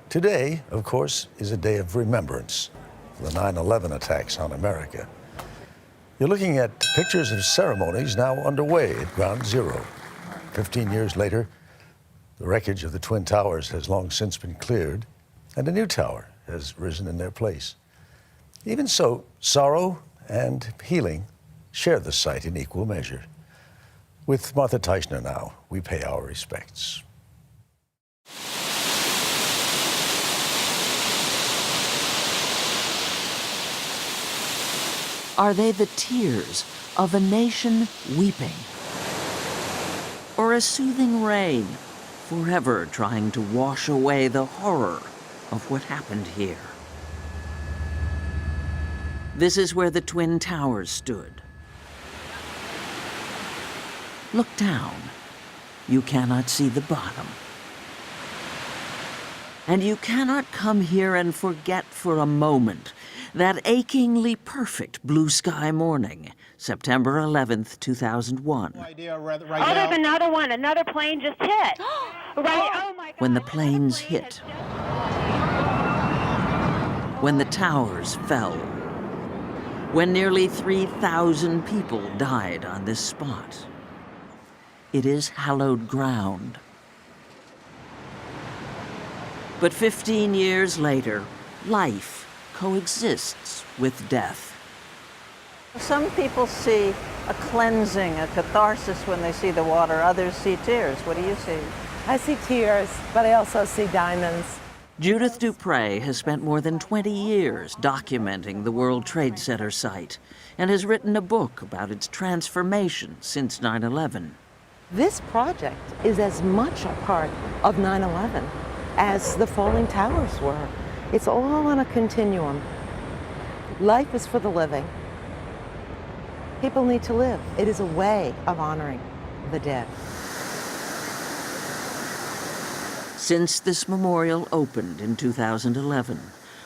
Today, of course, is a day of remembrance for the 9/11 attacks on America. You're looking at pictures of ceremonies now underway at Ground Zero. 15 years later, the wreckage of the Twin Towers has long since been cleared, and a new tower has risen in their place. Even so, sorrow and healing share the site in equal measure. With Martha Teichner now, we pay our respects. Are they the tears of a nation weeping? Or a soothing rain, forever trying to wash away the horror of what happened here? This is where the Twin Towers stood. Look down. You cannot see the bottom. And you cannot come here and forget for a moment that achingly perfect blue sky morning, September 11th, 2001. Oh, there's another one. Another plane just hit. Right. Oh my God. When the planes hit. When the towers fell. When nearly 3,000 people died on this spot. It is hallowed ground. But 15 years later, life coexists with death. Some people see a cleansing, a catharsis when they see the water. Others see tears. What do you see? I see tears, but I also see diamonds. Judith Dupre has spent more than 20 years documenting the World Trade Center site and has written a book about its transformation since 9/11. This project is as much a part of 9/11 as the falling towers were. It's all on a continuum. Life is for the living. People need to live. It is a way of honoring the dead. Since this memorial opened in 2011,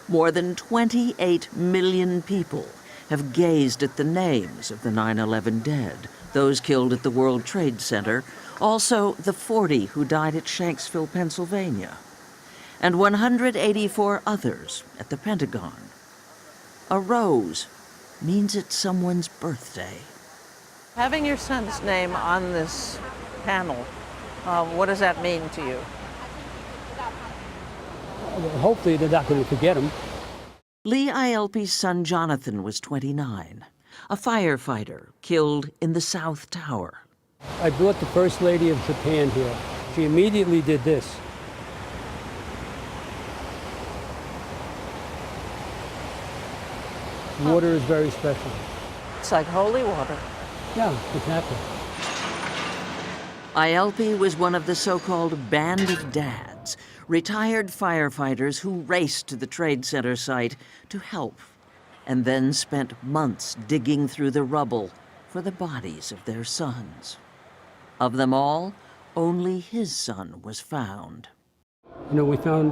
more than 28 million people have gazed at the names of the 9/11 dead, those killed at the World Trade Center, also the 40 who died at Shanksville, Pennsylvania, and 184 others at the Pentagon. A rose means it's someone's birthday. Having your son's name on this panel, what does that mean to you? Hopefully they're not going to forget him. Lee Ielpi's son Jonathan was 29, a firefighter killed in the South Tower. I brought the First Lady of Japan here. She immediately did this. Water is very special. It's like holy water. Yeah, exactly. Ielpi was one of the so-called Band of Dads, retired firefighters who raced to the Trade Center site to help, and then spent months digging through the rubble for the bodies of their sons. Of them all, only his son was found. You know, we found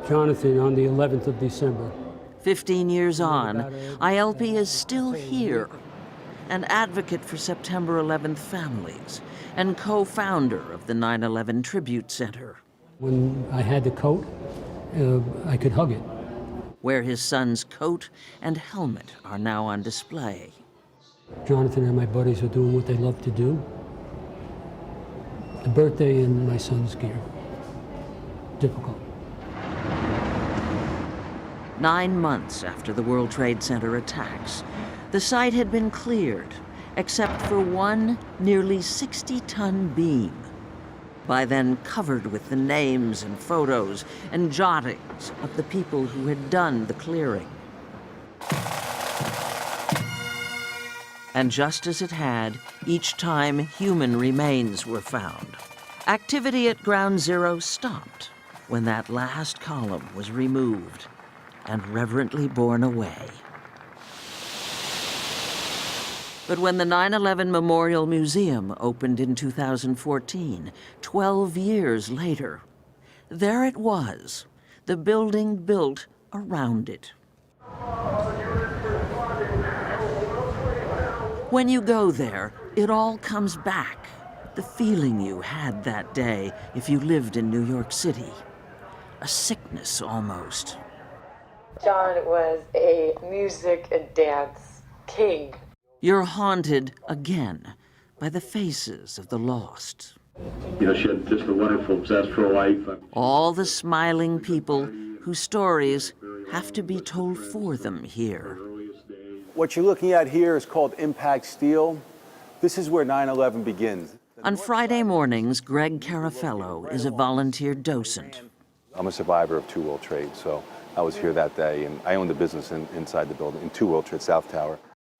Jonathan on the 11th of December. 15 years on, Ielpi is still here, an advocate for September 11th families and co-founder of the 9/11 Tribute Center. When I had the coat, I could hug it. Where his son's coat and helmet are now on display. Jonathan and my buddies are doing what they love to do. The birthday and my son's gear. Difficult. 9 months after the World Trade Center attacks, the site had been cleared, except for one nearly 60-ton beam, by then covered with the names and photos and jottings of the people who had done the clearing. And just as it had each time human remains were found, activity at Ground Zero stopped when that last column was removed and reverently borne away. But when the 9/11 Memorial Museum opened in 2014, 12 years later, there it was, the building built around it. When you go there, it all comes back, the feeling you had that day if you lived in New York City. a sickness almost. John was a music and dance king. You're haunted again by the faces of the lost. You know, she had just a wonderful zest for life. All the smiling people whose stories have to be told for them here. What you're looking at here is called impact steel. This is where 9/11 begins. On Friday mornings, Greg Carafello is a volunteer docent. I'm a survivor of 2 World Trade, so I was here that day, and I owned a business inside the building, in 2 World Trade South Tower.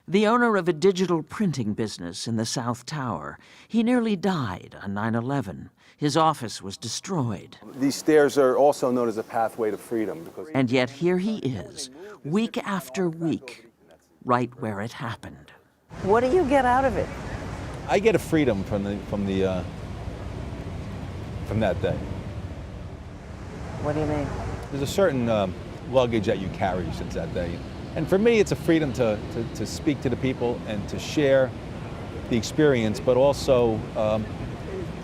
The owner of a digital printing business in the South Tower, he nearly died on 9/11. His office was destroyed. These stairs are also known as a pathway to freedom. And yet here he is, week after week, right where it happened. What do you get out of it? I get a freedom from that day. What do you mean? There's a certain luggage that you carry since that day. And for me, it's a freedom to speak to the people and to share the experience, but also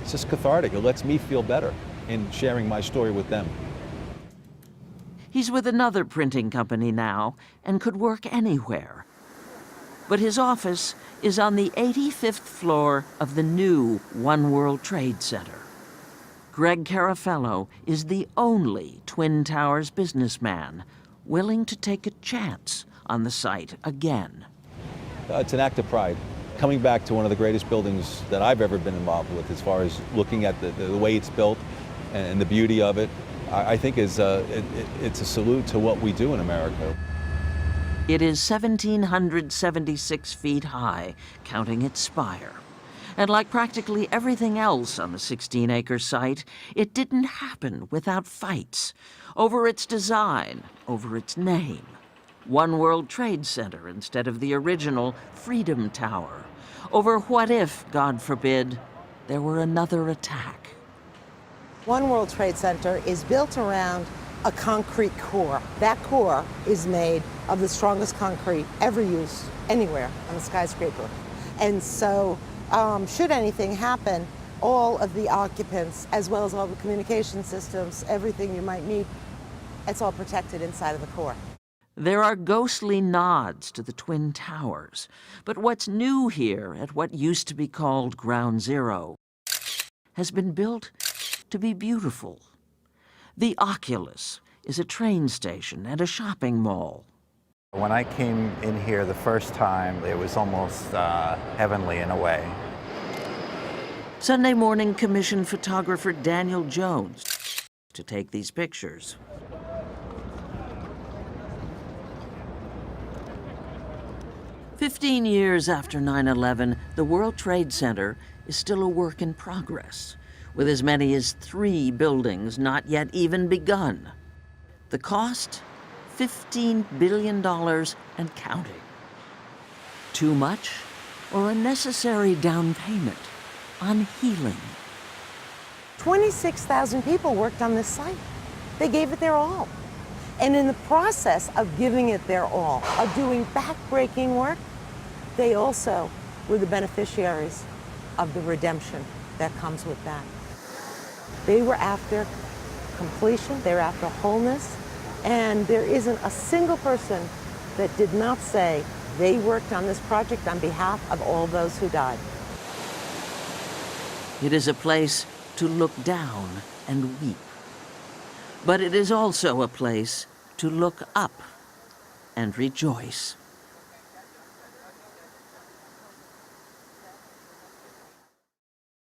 it's just cathartic. It lets me feel better in sharing my story with them. He's with another printing company now and could work anywhere. But his office is on the 85th floor of the new One World Trade Center. Greg Carafello is the only Twin Towers businessman willing to take a chance on the site again. It's an act of pride. Coming back to one of the greatest buildings that I've ever been involved with, as far as looking at the way it's built and the beauty of it, I think it's a salute to what we do in America. It is 1,776 feet high, counting its spire. And like practically everything else on the 16-acre site, it didn't happen without fights over its design, over its name. One World Trade Center instead of the original Freedom Tower. Over what if, God forbid, there were another attack. One World Trade Center is built around a concrete core. That core is made of the strongest concrete ever used anywhere on a skyscraper. And so, should anything happen, all of the occupants, as well as all the communication systems, everything you might need, it's all protected inside of the core. There are ghostly nods to the Twin Towers, but what's new here at what used to be called Ground Zero has been built to be beautiful. The Oculus is a train station and a shopping mall. When I came in here the first time, it was almost heavenly in a way. Sunday Morning commissioned photographer Daniel Jones to take these pictures. "15 years after 9/11, the World Trade Center is still a work in progress, with as many as 3 buildings not yet even begun. The cost? $15 billion and counting. Too much or a necessary down payment on healing? 26,000 people worked on this site. They gave it their all. And in the process of giving it their all, of doing back-breaking work, they also were the beneficiaries of the redemption that comes with that. They were after completion, they were after wholeness, and there isn't a single person that did not say they worked on this project on behalf of all those who died. It is a place to look down and weep. But it is also a place to look up and rejoice.